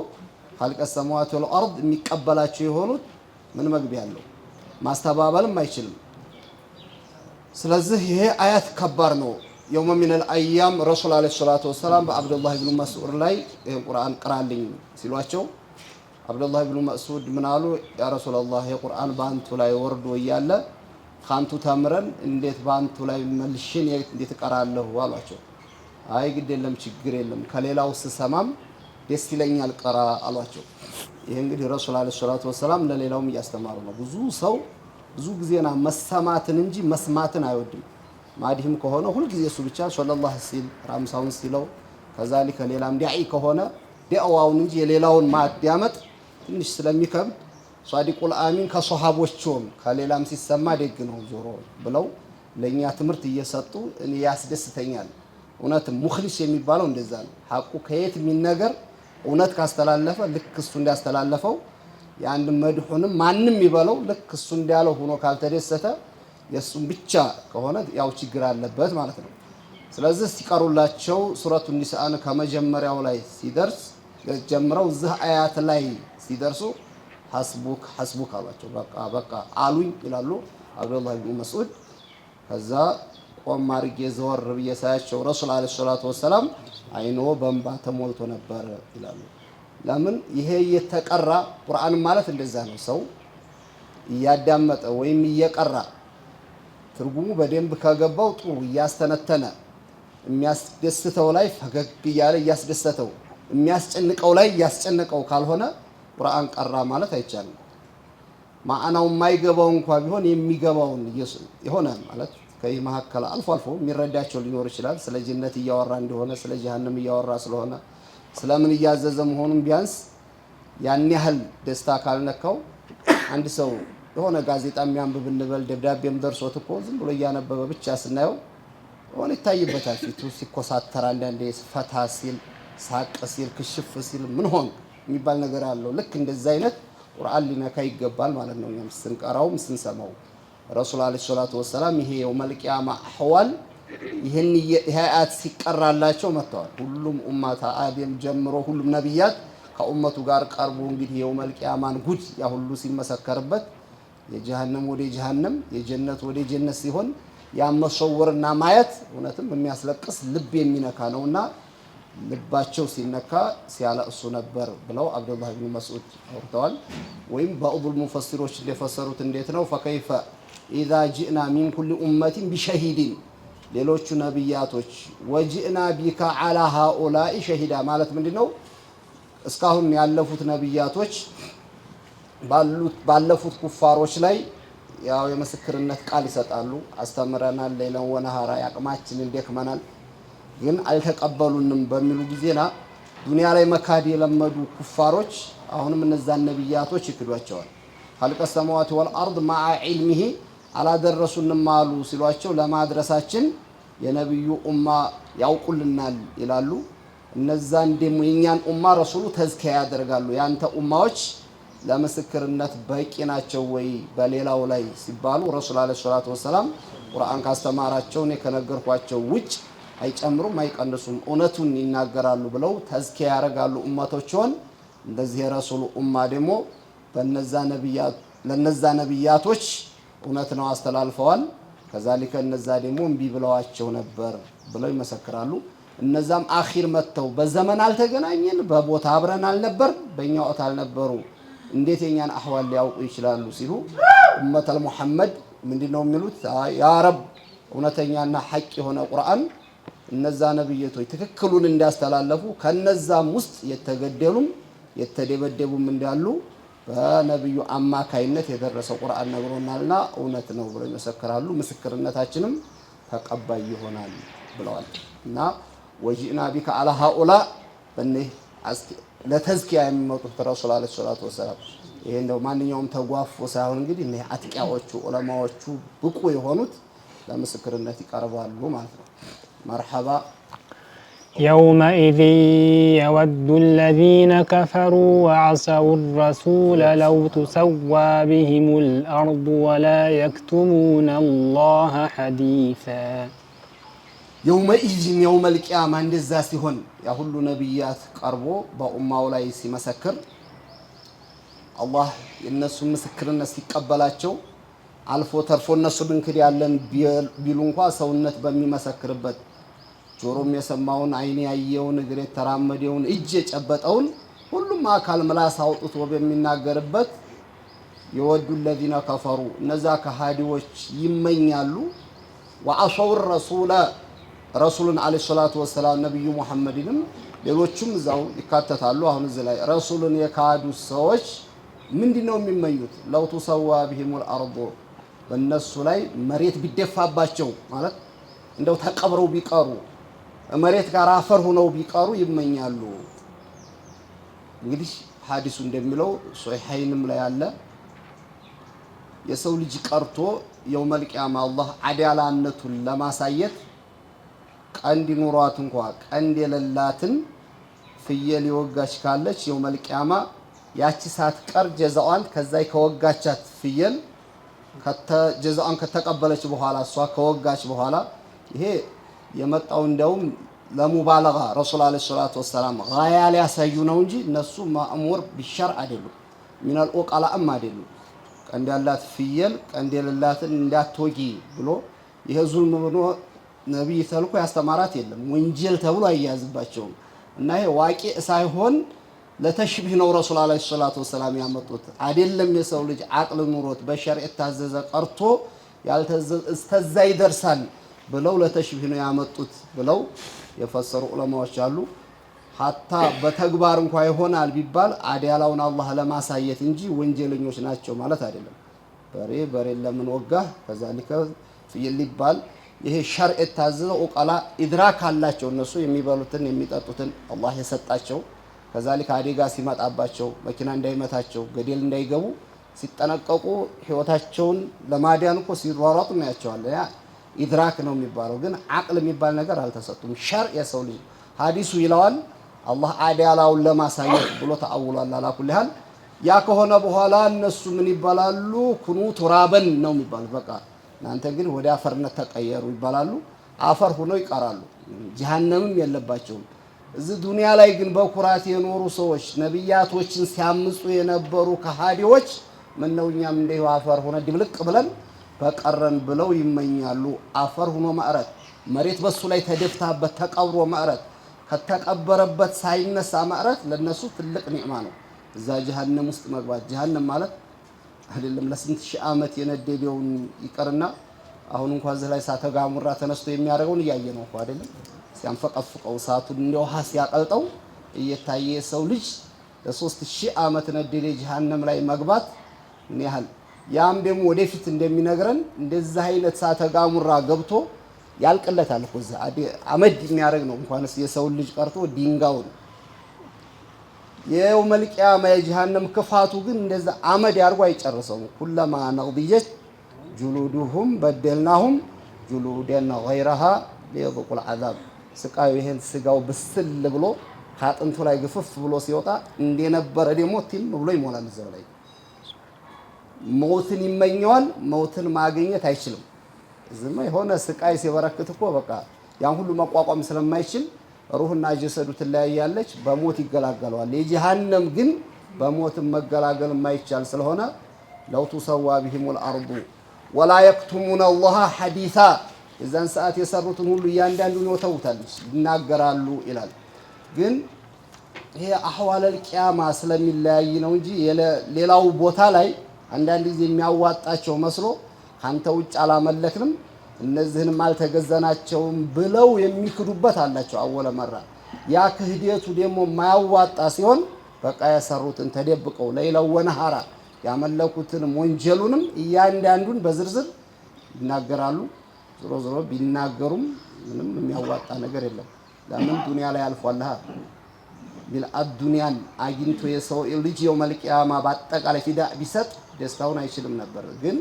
ኻልቀስ ሰማዋት ወልአርድ የሚቀበላቸው የሆኑት ምን መግቢያ ያለው ማስተባበልም አይችልም ስለዚህ ይሄ አያት ከባድ ነው يوم من الايام رسول عليه الصلاه والسلام بعبد الله بن مسعود ላይ ቁርአን ቀራልኝ ሲሏቸው عبد الله بن مسعود ምን አሉ ያ رسول الله የቁርአን ባንቱ ላይ ወርዶ ይያለ ካንቱ ተምረን እንዴት ባንቱ ላይ መልሽን እንዴት ቀራለሁ አሏቸው አይ ግድ የለም ችግር የለም ከሌላው ስሰማም ደስ ይለኛል ቀራ አሏቸው ይሄ እንግዲህ ረሱል አለይሂ ሰላቱ ወሰለም ለሌላውም ያስተማሩ ነው ብዙ ሰው ብዙ ጊዜና መሰማትን እንጂ መስማትን አይወድም ማዲህም ከሆነ ሁሉ ጊዜ እሱ ብቻ ሰለላሁ ዐለይሂ ራምሳውን ሲለው ከዛሊከ ሌላም ዳዒ ከሆነ ዲአዋውን እንጂ የሌላውን ማዳመጥ ትንሽ ስለሚከብድ ሷዲቁል አሚን ከሷሃቦቹም ከሌላም ሲሰማ ደግ ነው ዞሮ ብለው ለኛ ትምህርት እየሰጡ እኔ ያስደስተኛል እውነት ሙኽሊስ የሚባለው እንደዛ ነው ሐቁ ከየት የሚነገር እውነት ካስተላለፈ ልክ እሱ እንዳስተላለፈው ያን መድሁንም ማንንም ይበለው ልክ እሱ እንዳለው ሆኖ ካልተደሰተ የሱን ብቻ ከሆነ ያው ችግር አለበት ማለት ነው ስለዚህ ሲቀሩላቸው ሱረቱ ኒሳን ከመጀመሪያው ላይ ሲደርስ ጀምረው እዚህ አያት ላይ ሲደርሱ ሐስቡክ አሏቸው በቃ አሉኝ ይላሉ አብዱላህ ኢብኑ መስዑድ ከዛ ቆም አድርጌ ዘወር ብዬ ሳያቸው ረሱል አለይሂ ሰላቱ ወሰላም አይኖ በእንባ ተሞልቶ ነበር ይላሉ ለምን ይሄ የተቀራ ቁርአን ማለት እንደዛ ነው ሰው እያዳመጠ ወይም እየቀራ ትርጉሙ በደንብ ከገባው ጥሩ እያስተነተነ የሚያስደስተው ላይ ፈገግ እያለ እያስደሰተው የሚያስጨንቀው ላይ እያስጨነቀው ካልሆነ ቁርአን ቀራ ማለት አይቻልም ማዕናው የማይገባው እንኳን ቢሆን የሚገባውን ይሆነ ማለት ከዚህ መሐከለ አልፎ የሚረዳቸው ሊኖር ይችላል ስለ ጀነት እያወራ እንደሆነ ስለ ጀሃነም እያወራ ስለሆነ ስለምን እያዘዘ መሆኑን ቢያንስ ያን ያህል ደስታ ካልነካው አንድ ሰው የሆነ ጋዜጣ የሚያንብብ እንበል ደብዳቤም ደርሶት እኮ ዝም ብሎ እያነበበ ብቻ ስናየው ሆነ ይታይበታል ፊቱ ሲኮሳተር አንዳንዴ ፈታ ሲል ሳቅ ሲል ክሽፍ ሲል ምን ሆን የሚባል ነገር አለው ልክ እንደዛ አይነት ቁርአን ሊነካ ይገባል ማለት ነው እኛም ስንቀራውም ስንሰማው ረሱል አለይሂ ሰላቱ ወሰለም ይሄ የውመል ቂያማ አህዋል ይሄን የአያት ሲቀራላቸው መጥተዋል ሁሉም ኡማታ አደም ጀምሮ ሁሉም ነብያት ከኡመቱ ጋር ቀርቦ እንግዲህ የውመል ቂያማን ጉድ ያ ሁሉ ሲመሰከርበት የጀሃነም ወደ ጀሃነም የጀነት ወደ ጀነት ሲሆን ያ መሰወርና ማየት እውነትም የሚያስለቅስ ልብ የሚነካ ነውና ልባቸው ሲነካ ሲያለቅሱ ነበር ብለው አብዱላህ ኢብኑ መስዑድ አውርተዋል። ወይም ባዕዱል ሙፈሲሮች እንደፈሰሩት እንዴት ነው ፈከይፈ ኢዛ ጂእና ሚን ኩሊ ኡመቲን ቢሸሂድን ሌሎቹ ነብያቶች ወጂእና ቢካ አላ ሃኡላኢ ሸሂዳ ማለት ምንድነው? እስካሁን ያለፉት ነብያቶች ባለፉት ኩፋሮች ላይ ያው የምስክርነት ቃል ይሰጣሉ። አስተምረናል፣ ሌላው ወነሃራ ያቅማችንን ደክመናል፣ ግን አልተቀበሉንም በሚሉ ጊዜና ዱንያ ላይ መካድ የለመዱ ኩፋሮች አሁንም እነዛን ነብያቶች ይክዷቸዋል። ኸልቀ ሰማዋት ወልአርድ ማዓ ዒልሚሂ አላደረሱንም አሉ ሲሏቸው ለማድረሳችን የነብዩ ኡማ ያውቁልናል ይላሉ። እነዛን ደግሞ የኛን ኡማ ረሱሉ ተዝኪያ ያደርጋሉ። ያንተ ኡማዎች ለምስክርነት በቂ ናቸው ወይ በሌላው ላይ ሲባሉ ረሱል አለይሂ ሰላቱ ወሰላም ቁርአን ካስተማራቸው እኔ ከነገርኳቸው ውጭ አይጨምሩም አይቀንሱም እውነቱን ይናገራሉ ብለው ተዝኪያ ያደርጋሉ ኡመቶችን። እንደዚህ የረሱሉ ኡማ ደግሞ ለነዛ ነብያቶች እውነት ነው አስተላልፈዋል። ከዛሊከ እነዛ ደግሞ እምቢ ብለዋቸው ነበር ብለው ይመሰክራሉ። እነዛም አኺር መተው በዘመን አልተገናኘን፣ በቦታ አብረን አልነበር፣ በእኛ ወቅት አልነበሩ፣ እንዴት የኛን አህዋል ሊያውቁ ይችላሉ ሲሉ ኡመተል ሙሐመድ ምንድነው የሚሉት? ያ ረብ እውነተኛና ሐቅ የሆነ ቁርአን እነዛ ነብያቶች ትክክሉን እንዲያስተላልፉ ከነዛም ውስጥ የተገደሉም የተደበደቡም እንዳሉ በነብዩ አማካይነት የደረሰው ቁርአን ነግሮናልና እውነት ነው ብለው ይመሰክራሉ። ምስክርነታችንም ተቀባይ ይሆናል ብለዋል። እና ወጂና ቢካ አላ ሃኡላ በእነዚህ ለተዝኪያ የሚመጡት ረሱል አለይሂ ሰላቱ ወሰላም ይሄ እንደው ማንኛውም ተጓፎ ሳይሆን እንግዲህ እነዚህ አጥቂያዎቹ ዑለማዎቹ ብቁ የሆኑት ለምስክርነት ይቀርባሉ ማለት ነው። መርሐባ
يومئذ يود الذين كفروا وعصوا الرسول لو تسوى بهم الأرض ولا يكتمون الله حديثا
يومئذ يوم القيامة እንደዛ ሲሆን ያ ሁሉ ነብያት ቀርቦ በኡማው ላይ ሲመሰክር አላህ የነሱ ምስክርነት ሲቀበላቸው አልፎ ተርፎ እነሱ ድንክድ ያለን ቢሉ እንኳን ሰውነት በሚመሰክርበት ጆሮም የሰማውን አይን ያየውን እግር የተራመደውን እጅ የጨበጠውን ሁሉም አካል ምላስ አውጥቶ በሚናገርበት የወዱ الذين كفروا እነዛ ከሃዲዎች ይመኛሉ ወአሰው ረሱልን አለይሂ ሰላቱ ወሰላም ነብዩ መሐመድንም ሌሎችም እዛው ይካተታሉ። አሁን እዚህ ላይ ረሱልን የካዱ ሰዎች ምንድነው የሚመኙት? ለው ተሰዋ بهم الارض በእነሱ ላይ መሬት ቢደፋባቸው ማለት እንደው ተቀብረው ቢቀሩ መሬት ጋር አፈር ሆነው ቢቀሩ ይመኛሉ። እንግዲህ ሐዲሱ እንደሚለው ሶሒሐይንም ላይ አለ የሰው ልጅ ቀርቶ የውመል ቂያማ አላህ አዳላነቱን ለማሳየት ቀንድ ኑሯት እንኳን ቀንድ የሌላትን ፍየል ይወጋች ካለች የውመል ቂያማ ያቺ ሳትቀር ጀዛዋን ከዛይ ከወጋቻት ፍየል ጀዛዋን ከተቀበለች በኋላ እሷ ከወጋች በኋላ ይሄ የመጣው እንደውም ለሙባለጋ ረሱል አለይሂ ሰላቱ ወሰላም ጋያ ሊያሳዩ ነው እንጂ እነሱ ማእሙር ቢሸር አይደሉም። ሚናል ኦቃላም አይደሉም። ቀንድ ያላት ፍየል ቀንድ የሌላትን እንዳትወጊ ብሎ ይሄ ዙልም ብሎ ነብይ ተልኮ ያስተማራት የለም። ወንጀል ተብሎ አያያዝባቸውም። እና ይሄ ዋቂ ሳይሆን ለተሽቢህ ነው ረሱል አለይሂ ሰላቱ ወሰላም ያመጡት። አይደለም የሰው ልጅ አቅል ኑሮት በሸርዕ የታዘዘ ቀርቶ ያልተዘዘ እስተዛ ይደርሳል ብለው ለተሽቢህ ነው ያመጡት ብለው የፈሰሩ ዑለማዎች አሉ። ሐታ በተግባር እንኳን ይሆናል ቢባል አዲያላውን አላህ ለማሳየት እንጂ ወንጀለኞች ናቸው ማለት አይደለም። በሬ ለምን ወጋ ከዛሊከ ፍየል ሊባል ይሄ ሸርዕ የታዘዘ ዑቀላ ኢድራክ አላቸው። እነሱ የሚበሉትን የሚጠጡትን አላህ የሰጣቸው ከዛሊከ አደጋ ሲመጣባቸው መኪና እንዳይመታቸው ገደል እንዳይገቡ ሲጠነቀቁ ህይወታቸውን ለማዳን እኮ ሲሯሯጡ እናያቸዋለን። ያ ኢድራክ ነው የሚባለው። ግን አቅል የሚባል ነገር አልተሰጡም። ሸርዕ የሰው ልጅ ሐዲሱ ይለዋል አላህ አዲያላውን ለማሳየት ብሎ ተአውሏል። አላኩል ያህል ያ ከሆነ በኋላ እነሱ ምን ይባላሉ? ኩኑ ቱራበን ነው የሚባሉት። በቃ እናንተ ግን ወደ አፈርነት ተቀየሩ ይባላሉ። አፈር ሆነው ይቀራሉ። ጀሃነምም የለባቸውም። እዚህ ዱንያ ላይ ግን በኩራት የኖሩ ሰዎች ነብያቶችን ሲያምፁ የነበሩ ከሃዲዎች ምን ነው እኛም እንደው አፈር ሆነ ድብልቅ ብለን በቀረን ብለው ይመኛሉ። አፈር ሆኖ ማዕረት መሬት በሱ ላይ ተደፍታበት ተቀብሮ ማዕረት ከተቀበረበት ሳይነሳ ማዕረት ለነሱ ትልቅ ኒዕማ ነው። እዛ ጀሃነም ውስጥ መግባት ጀሃነም ማለት አይደለም ለስንት ሺህ ዓመት የነደደውን ይቀርና አሁን እንኳን እዚህ ላይ እሳተ ገሞራ ተነስቶ የሚያደርገውን እያየ ነው እኮ አይደለም። ሲያንፈቀፍቀው እሳቱን እንደ ውሃ ሲያቀልጠው እየታየ ሰው ልጅ ለ3000 ዓመት ነደደ ጀሃነም ላይ መግባት ምን ያህል ያም ደግሞ ወደፊት እንደሚነግረን እንደዛ አይነት እሳተ ገሞራ ገብቶ ያልቅለታል እኮ እዛ አመድ የሚያደርግ ነው። እንኳንስ የሰው ልጅ ቀርቶ ድንጋዩን የየውመል ቂያማ የጀሃነም ክፋቱ ግን እንደዛ አመድ ያርጎ አይጨርሰውም። ኩለማ ነضجت جلودهم بدلناهم جلودا غيرها ليذوقوا العذاب ስቃዩ ይሄን ስጋው ብስል ብሎ ካጥንቱ ላይ ግፍፍ ብሎ ሲወጣ እንደነበረ ደግሞ ቲም ብሎ ይሞላል። እዛው ላይ ሞትን ይመኘዋል። ሞትን ማግኘት አይችልም። ዝም የሆነ ስቃይ ሲበረክት እኮ በቃ ያን ሁሉ መቋቋም ስለማይችል ሩህና ጀሰዱ ትለያያለች፣ በሞት ይገላገለዋል። የጀሃነም ግን በሞት መገላገል የማይቻል ስለሆነ ለው ተሰዋ ቢሂሙል አርዱ ወላ የክቱሙነ አላህ ሐዲሳ የዛን ሰዓት የሰሩትን ሁሉ እያንዳንዱን ይወተውታል ይናገራሉ ይላል። ግን ይሄ አህዋለል ቂያማ ስለሚለያይ ነው እንጂ ሌላው ቦታ ላይ አንዳንድ ጊዜ የሚያዋጣቸው መስሎ ካንተ ውጭ አላመለክንም እነዚህንም አልተገዘናቸውም ብለው የሚክዱበት አላቸው። አወለ መራ ያ ክህደቱ ደግሞ ማያዋጣ ሲሆን በቃ የሰሩትን ተደብቀው ለይለው ወነሃራ ያመለኩትን ወንጀሉንም እያንዳንዱን በዝርዝር ይናገራሉ። ዞሮ ዞሮ ቢናገሩም ምንም የሚያዋጣ ነገር የለም። ለምን ዱንያ ላይ አልፏልها ቢልአዱንያን አግኝቶ የሰው ልጅ የውመል ቂያማ በአጠቃላይ ፊዳ ቢሰጥ ደስታውን አይችልም ነበር። ግን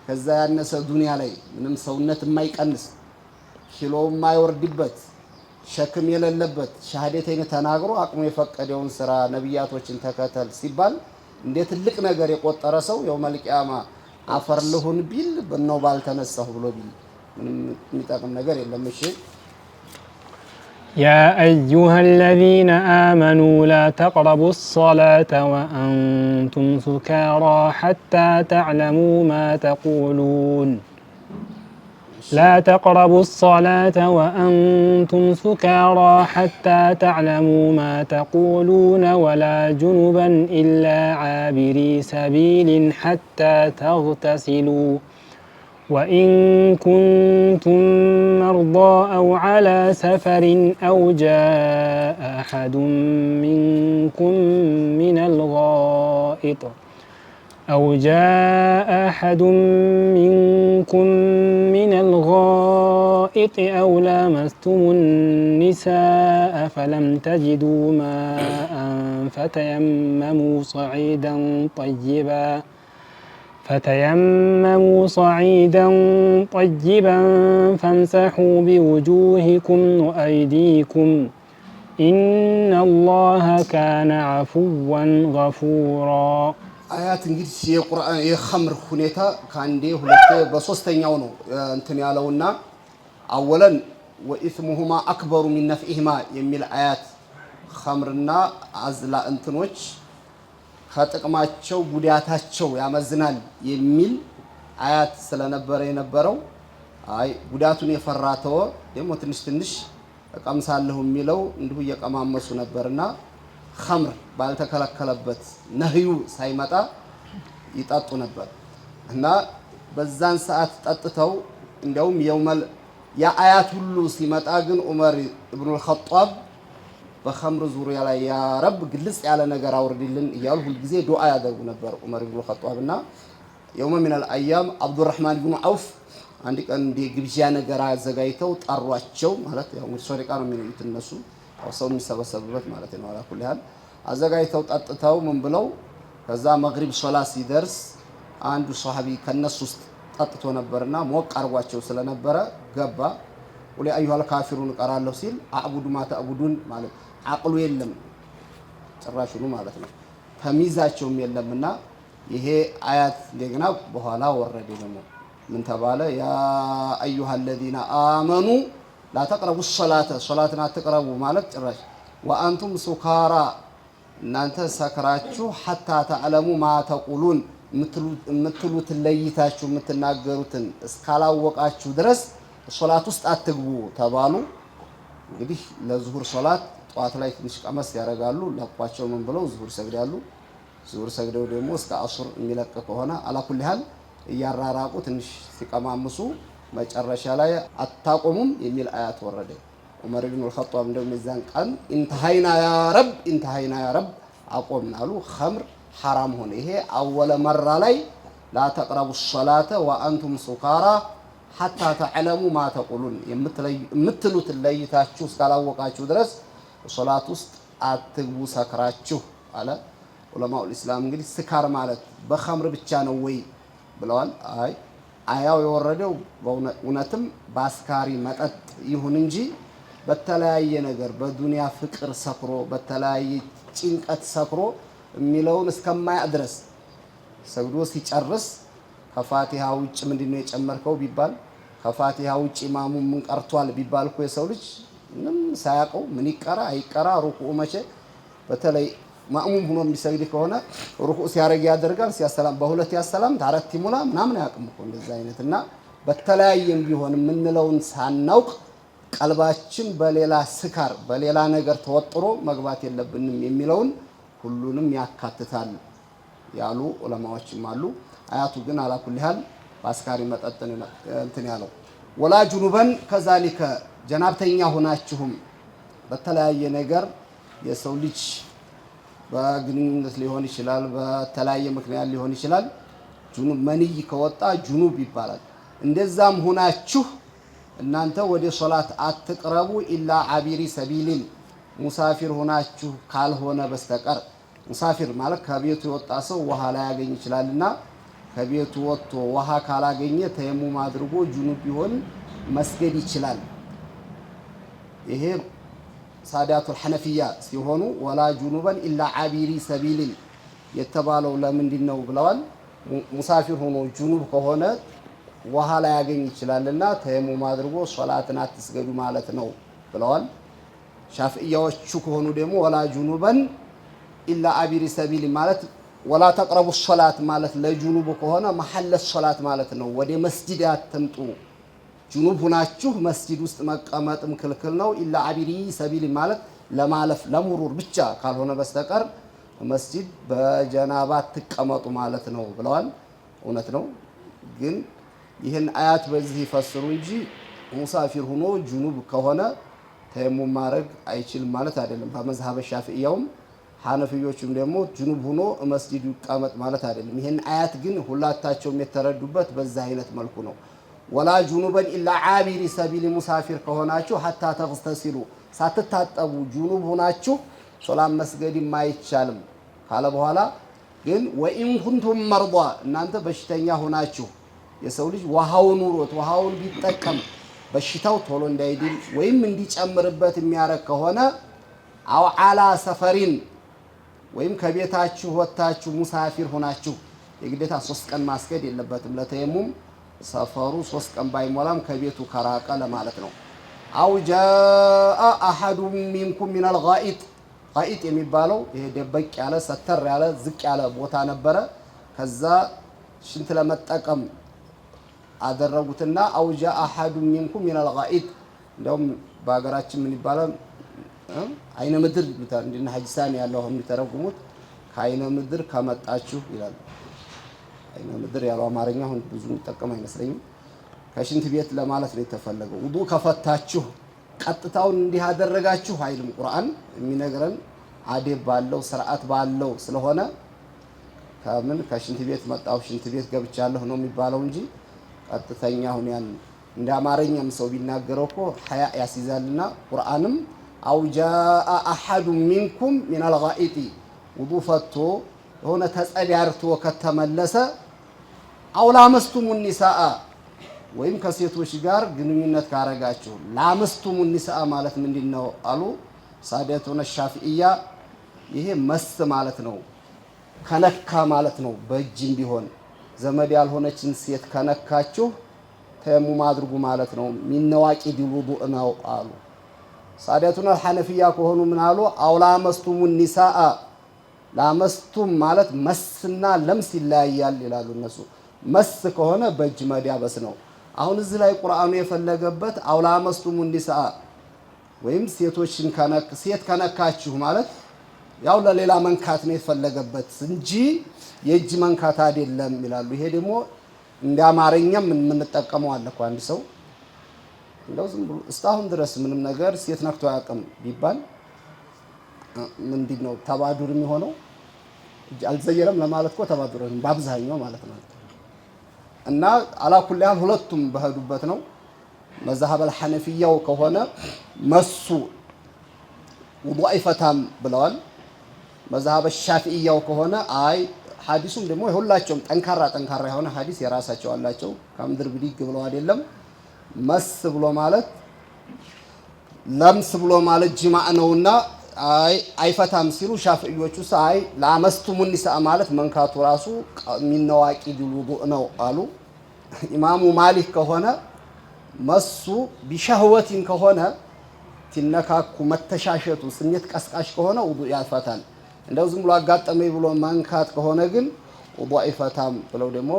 ከዛ ያነሰ ዱንያ ላይ ምንም ሰውነት የማይቀንስ ኪሎ የማይወርድበት ሸክም የሌለበት ሻሃደተይን ተናግሮ አቅሙ የፈቀደውን ስራ ነብያቶችን ተከተል ሲባል እንደ ትልቅ ነገር የቆጠረ ሰው የውመል ቂያማ አፈር ልሁን ቢል በነው ባልተነሳሁ ብሎ ቢል ምንም የሚጠቅም ነገር የለም። እሺ
يا أيها الذين آمنوا لا تقربوا الصلاة وأنتم سكارى حتى تعلموا ما تقولون لا تقربوا الصلاة وأنتم سكارى حتى تعلموا ما تقولون ولا جنبا إلا عابري سبيل حتى تغتسلوا وإن كنتم مرضى أو على سفر أو جاء أحد منكم من الغائط أو لامستم النساء فلم تجدوا ماء فتيمموا صعيدا طيبا فامسحوا بوجوهكم وأيديكم إن الله كان عفوا غفورا
አያት እንግዲህ የቁርአን የኸምር ሁኔታ ካንዴ ሁለት በሶስተኛው ነው እንትን ያለውና አወለን ወኢስሙሁማ አክበሩ ሚን ነፍኢሂማ የሚል አያት ኸምርና አዝላ እንትኖች ከጥቅማቸው ጉዳታቸው ያመዝናል የሚል አያት ስለነበረ የነበረው አይ ጉዳቱን የፈራተው ደግሞ ትንሽ ተቀምሳለሁ የሚለው እንዲሁ እየቀማመሱ ነበርና ኸምር ባልተከለከለበት ነህዩ ሳይመጣ ይጣጡ ነበር እና በዛን ሰዓት ጠጥተው እንደውም የውመል ያ አያት ሁሉ ሲመጣ ግን ዑመር ኢብኑ አልኸጣብ በኸምር ዙሪያ ላይ ያ ረብ ግልጽ ያለ ነገር አውርድልን እያሉ ሁሉ ጊዜ ዱዓ ያደርጉ ነበር ዑመር ኢብኑ አልኸጣብና የውመ ሚነል አያም አብዱራህማን ኢብኑ አውፍ አንድ ቀን ግብዣ ነገር አዘጋጅተው ጠሯቸው ማለት ያው ሶሪቃ ነው የሚሉት እነሱ ሰው የሚሰበሰብበት ማለት ነው። አላኩል ያህል አዘጋጅተው ጠጥተው ምን ብለው ከዛ መግሪብ ሶላት ሲደርስ አንዱ ሷሃቢ ከነሱ ውስጥ ጠጥቶ ነበርና ሞቅ አርጓቸው ስለነበረ ገባ ወለ አዩሃል ካፊሩን ቀራለሁ ሲል አዕቡዱ ማ ተዕቡዱን ማለት አቅሉ የለም ጭራሹኑ ማለት ነው። ተሚዛቸውም የለምና ይሄ አያት እንደገና በኋላ ወረደ ደግሞ ምን ተባለ ያ አዩሃል الذين آمنوا لا تقربوا الصلاة صلاتنا تقربوا ማለት ጭራሽ وأنتم سكارى እናንተ ሰክራችሁ حتى تعلموا ما تقولون የምትሉት ለይታችሁ የምትናገሩትን እስካላወቃችሁ ድረስ ሶላት ውስጥ አትግቡ ተባሉ። እንግዲህ ለዙሁር ሶላት ጧት ላይ ትንሽ ቀመስ ያደርጋሉ ለቋቸው ምን ብለው ዙሁር ሰግዳሉ። ዙሁር ሰግደው ደግሞ እስከ አሱር የሚለቅ ከሆነ አላኩል ያህል እያራራቁ ትንሽ ሲቀማምሱ መጨረሻ ላይ አታቆሙም የሚል አያት ወረደ። ዑመር ኢብኑ አልኸጧብ እንደውም የዛን ቀን ኢንተሃይና ያ ረብ አቆምን አሉ። ኸምር ሐራም ሆነ። ይሄ አወለ መራ ላይ ላ ተቅረቡ ሶላተ ወአንቱም ሱካራ ሐታ ተዕለሙ ማ ተቁሉን የምትሉትን ለይታችሁ እስካላወቃችሁ ድረስ ሶላት ውስጥ አትግቡ ሰክራችሁ አለ። ዑለማኡል ኢስላም እንግዲህ ስካር ማለት በኸምር ብቻ ነው ወይ ብለዋል። አይ አያው የወረደው እውነትም በአስካሪ መጠጥ ይሁን እንጂ በተለያየ ነገር በዱንያ ፍቅር ሰክሮ በተለያየ ጭንቀት ሰክሮ የሚለውን እስከማያ ድረስ ሰግዶ ሲጨርስ ከፋቲሃ ውጭ ምንድነው የጨመርከው ቢባል ከፋቲሃ ውጭ ኢማሙ ምን ቀርቷል ቢባል እኮ የሰው ልጅ ምንም ሳያውቀው ምን ይቀራ አይቀራ ሩኩዕ መቼ በተለይ ማእሙም ሆኖ የሚሰግድ ከሆነ ሩኩዕ ሲያረግ ያደርጋል ሲያሰላም በሁለት ያሰላም ታረት ይሙላ ምናምን ያቅም እኮ እንደዛ አይነትና በተለያየም ቢሆን ምንለውን ሳናውቅ ቀልባችን በሌላ ስካር በሌላ ነገር ተወጥሮ መግባት የለብንም የሚለውን ሁሉንም ያካትታል ያሉ ዑለማዎችም አሉ። አያቱ ግን አላኩል ያህል በአስካሪ መጠጥ እንትን ያለው ወላ ጁኑበን ከዛሊከ ጀናብተኛ ሆናችሁም በተለያየ ነገር የሰው ልጅ በግንኙነት ሊሆን ይችላል በተለያየ ምክንያት ሊሆን ይችላል ጁኑብ መንይ ከወጣ ጁኑብ ይባላል። እንደዛም ሆናችሁ እናንተ ወደ ሶላት አትቅረቡ ኢላ አቢሪ ሰቢሊን ሙሳፊር ሆናችሁ ካልሆነ በስተቀር ሙሳፊር ማለት ከቤቱ የወጣ ሰው ውሃ ላይ ያገኝ ይችላልና ከቤቱ ወጥቶ ውሃ ካላገኘ ተየሙም አድርጎ ጁኑብ ቢሆን መስገድ ይችላል። ይሄ ሳዳቱል ሐነፊያ ሲሆኑ ወላ ጁኑበን ኢላ አቢሪ ሰቢሊን የተባለው ለምንድን ነው ብለዋል። ሙሳፊር ሆኖ ጁኑብ ከሆነ ውሃ ላይ ያገኝ ይችላልና ተየሙም አድርጎ ሶላትን አትስገዱ ማለት ነው ብለዋል። ሻፊዒያዎቹ ከሆኑ ደግሞ ወላ ጁኑበን ኢላ አቢሪ ሰቢል ማለት ወላ ተቅረቡ ሶላት ማለት ለጁኑብ ከሆነ መሐለ ሶላት ማለት ነው። ወደ መስጂድ አትምጡ ጁኑብ ሁናችሁ መስጂድ ውስጥ መቀመጥም ክልክል ነው። ኢላ አቢሪ ሰቢል ማለት ለማለፍ ለሙሩር ብቻ ካልሆነ በስተቀር መስጂድ በጀናባ ተቀመጡ ማለት ነው ብለዋል። እውነት ነው። ግን ይህን አያት በዚህ ይፈስሩ እንጂ ሙሳፊር ሆኖ ጁኑብ ከሆነ ተየሙም ማድረግ አይችልም ማለት አይደለም። በመዝሐበ ሻፊዒያውም ሐነፊዮቹም ደግሞ ጁኑብ ሆኖ መስጂዱ ይቀመጥ ማለት አይደለም። ይሄን አያት ግን ሁላታቸውም የተረዱበት በዛ አይነት መልኩ ነው። ወላ ጁኑበን ኢላ አቢሪ ሰቢል ሙሳፊር ከሆናችሁ ሐታ ተግተሲሉ ሳትታጠቡ ጁኑብ ሆናችሁ ሶላት መስገድም አይቻልም ካለ በኋላ ግን ወኢን ኩንቱም መርዷ እናንተ በሽተኛ ሆናችሁ የሰው ልጅ ውሃውን ኑሮት ውሃውን ቢጠቀም በሽታው ቶሎ እንዳይድል ወይም እንዲጨምርበት የሚያረግ ከሆነ አው አላ ሰፈሪን ወይም ከቤታችሁ ወጣችሁ ሙሳፊር ሆናችሁ የግዴታ 3 ቀን ማስገድ የለበትም። ለተየሙም ሰፈሩ 3 ቀን ባይሞላም ከቤቱ ከራቀ ለማለት ነው። አው ጃአ አሐዱ ሚንኩም ሚነል ጋኢጥ ጋኢጥ የሚባለው ይሄ ደበቅ ያለ ሰተር ያለ ዝቅ ያለ ቦታ ነበረ። ከዛ ሽንት ለመጠቀም አደረጉትና አው ጃአ አሐዱ ሚንኩም ሚነል ጋኢጥ እንደውም በአገራችን ምን ይባላል አይነ ምድር እንዲና ሐዲሳን ያለው አሁን የሚተረጉሙት ከአይነ ምድር ከመጣችሁ ይላል። አይነ ምድር ያለው አማርኛ አሁን ብዙ የሚጠቀም አይመስለኝም። ከሽንት ቤት ለማለት ነው የተፈለገው። ውዱእ ከፈታችሁ ቀጥታውን እንዲህ አደረጋችሁ አይልም ቁርአን የሚነግረን አደብ ባለው ስርዓት ባለው ስለሆነ ከምን ከሽንት ቤት መጣው ሽንት ቤት ገብቻለሁ ነው የሚባለው እንጂ ቀጥተኛ አሁን ያን እንደ አማርኛም ሰው ቢናገረው እኮ ሐያ ያስይዛልና ቁርአንም አው ጃአ አሐዱ ሚንኩም ሚነል ጋኢጢ ውዱእ ፈቶ የሆነ ተጸዳርቶ ከተመለሰ አው ላመስቱሙ ኒሳአ ወይም ከሴቶች ጋር ግንኙነት ካረጋችሁ ላመስቱሙ ኒሳአ ማለት ምንድነው አሉ ሳዳቱና ሻፊዒያ። ይሄ መስ ማለት ነው ከነካ ማለት ነው። በእጅም ቢሆን ዘመድ ያልሆነችን ሴት ከነካችሁ ተየሙም አድርጉ ማለት ነው። ሚነዋቂ ዲውዱእ ነው አሉ። ሳዳቱና ሐነፊያ ከሆኑ ምን አሉ አው ላመስቱሙ ኒሳአ ላመስቱም ማለት መስና ለምስ ይለያያል ይላሉ እነሱ። መስ ከሆነ በእጅ መዳበስ ነው። አሁን እዚህ ላይ ቁርአኑ የፈለገበት አው ላመስቱሙ ኒሳአ ወይም ሴት ከነካችሁ ማለት ያው ለሌላ መንካት ነው የተፈለገበት እንጂ የእጅ መንካት አይደለም ይላሉ። ይሄ ደግሞ እንደ አማርኛም የምንጠቀመው አለ እኮ አንድ ሰው እንደው ዝም ብሎ እስካሁን ድረስ ምንም ነገር ሴት ነክቶ አያውቅም ቢባል ምንድነው ተባዱር የሚሆነው? አልዘየለም ለማለት እኮ ተባዱር ነው በአብዛኛው ማለት ነው። እና አላኩል ያህል ሁለቱም በሄዱበት ነው። መዝሀብ አልሐነፊያው ከሆነ መሱ ውዱእ አይፈታም ብለዋል። መዝሀብ ሻፊዒያው ከሆነ አይ ሐዲሱም ደግሞ ሁላቸውም ጠንካራ የሆነ ሐዲስ የራሳቸው አላቸው። ከምድር ብድግ ብለው አይደለም መስ ብሎ ማለት ለምስ ብሎ ማለት ጅማዕ ነውና አይ አይፈታም ሲሉ ሻፊዒዮቹ ሳይ ለአመስቱሙ ኒሳ ማለት መንካቱ ራሱ ሚነዋቂ ውዱእ ነው አሉ። ኢማሙ ማሊክ ከሆነ መሱ ቢሸህወቲን ከሆነ ትነካኩ መተሻሸቱ ስሜት ቀስቃሽ ከሆነ ውዱእ ያፈታል። እንደው ዝም ብሎ አጋጠመኝ ብሎ መንካት ከሆነ ግን ውዱእ አይፈታም ብለው ደግሞ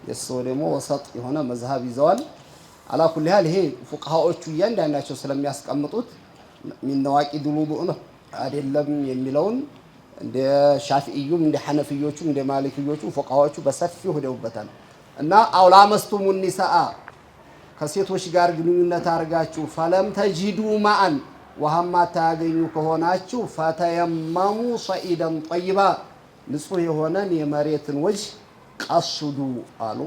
የሰው ደግሞ ወሰጥ የሆነ መዝሀብ ይዘዋል። አላኩል ያህል ይሄ ፉቅሃዎቹ እያንዳንዳቸው ስለሚያስቀምጡት ሚነዋቂ ውዱእ ነው አይደለም የሚለውን እንደ ሻፊዒዩም እንደ ሐነፊዮቹም እንደ ማሊክዮቹም ፉቅሃዎቹ በሰፊው ሄደውበታል። እና አውላ መስቱሙ ኒሳአ ከሴቶች ጋር ግንኙነት አድርጋችሁ ፈለም ተጂዱ ማአን ውሃማ ታገኙ ከሆናችሁ ፈተየመሙ ሰኢደን ጠይባ ንጹህ የሆነን የመሬትን ወጅ ቀስዱ አሉ።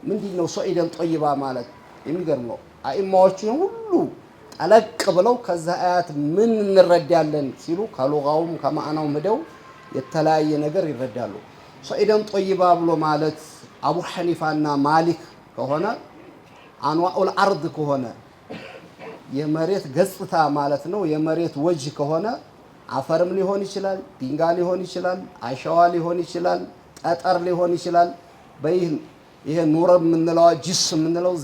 ምንድነው ሰኢደን ጠይባ ማለት? የሚገርም ነው። አኢማዎቹ ሁሉ ጠለቅ ብለው ከዛ አያት ምን እንረዳለን ሲሉ ከሉጋውም ከማዕናውም ሄደው የተለያየ ነገር ይረዳሉ። ሰኢደን ጠይባ ብሎ ማለት አቡ ሐኒፋና ማሊክ ከሆነ አንዋኡል አርድ ከሆነ የመሬት ገጽታ ማለት ነው። የመሬት ወጅ ከሆነ አፈርም ሊሆን ይችላል፣ ድንጋይ ሊሆን ይችላል፣ አሸዋ ሊሆን ይችላል፣ ጠጠር ሊሆን ይችላል። ይሄ ኑር የምንለው ጅስ የምንለው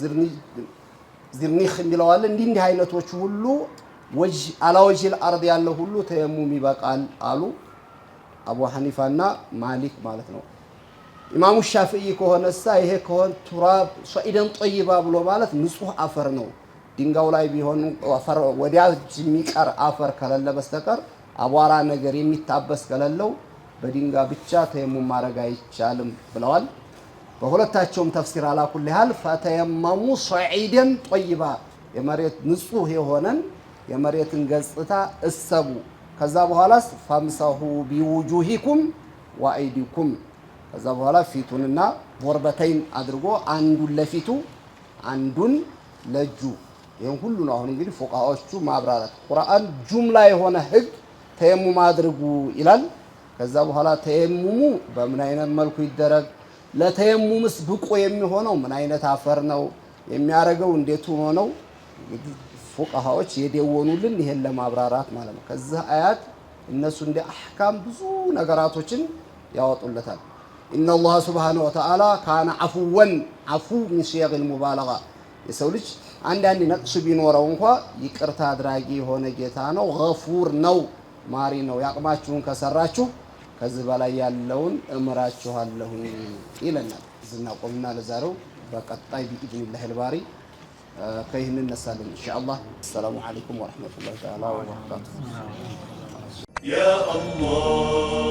ዝርኒኽ የሚለው አለ። እንዲህ አይነቶች ሁሉ ወጅ አላወጅል አርድ ያለው ሁሉ ተየሙም ይበቃል አሉ አቡ ሐኒፋና ማሊክ ማለት ነው። ኢማሙ ሻፊዒ ከሆነሳ ይሄ ከሆነ ቱራብ ሰኢደን ጠይባ ብሎ ማለት ንጹህ አፈር ነው። ድንጋው ላይ ቢሆን አፈር ወዲያ የሚቀር አፈር ከሌለ በስተቀር አቧራ ነገር የሚታበስ ከሌለው በድንጋይ ብቻ ተየሙም ማድረግ አይቻልም ብለዋል። በሁለታቸውም ተፍሲር አላኩል ያህል ፈተየመሙ ሰዒደን ጠይባ የመሬት ንጹህ የሆነን የመሬትን ገጽታ እሰቡ። ከዛ በኋላስ ፈምሰሁ ቢውጁሂኩም ወአይዲኩም ከዛ በኋላ ፊቱንና ቦርበተይን አድርጎ አንዱን ለፊቱ አንዱን ለጁ። ይሄን ሁሉ ነው አሁን እንግዲህ ፉቃዎቹ ማብራራት። ቁርአን ጁምላ የሆነ ህግ ተየሙም አድርጉ ይላል። ከዛ በኋላ ተየሙሙ በምን አይነት መልኩ ይደረግ፣ ለተየሙምስ ብቁ የሚሆነው ምን አይነት አፈር ነው የሚያረገው፣ እንዴት ሆኖ ነው ፉቃሃዎች የደወኑልን ይሄን ለማብራራት ማለት ነው። ከዛ አያት እነሱ እንደ አህካም ብዙ ነገራቶችን ያወጡለታል። ኢነላህ ሱብሃነሁ ወተዓላ ካነ አፉወን አፉ ሚን ሲየግል ሙባለጋ የሰው ልጅ አንዳንድ ነቅስ ቢኖረው እንኳ ይቅርታ አድራጊ የሆነ ጌታ ነው። ገፉር ነው፣ ማሪ ነው። ያቅማችሁን ከሰራችሁ ከዚህ በላይ ያለውን እምራችኋለሁ ይለናል። ዝና ቆምና ለዛሬው በቀጣይ ቢኢዝኒላህ አልባሪ ከይህን እንነሳለን ኢንሻአላህ። ሰላሙ አለይኩም ወራህመቱላሂ ተዓላ ወበረካቱሁ።
يا الله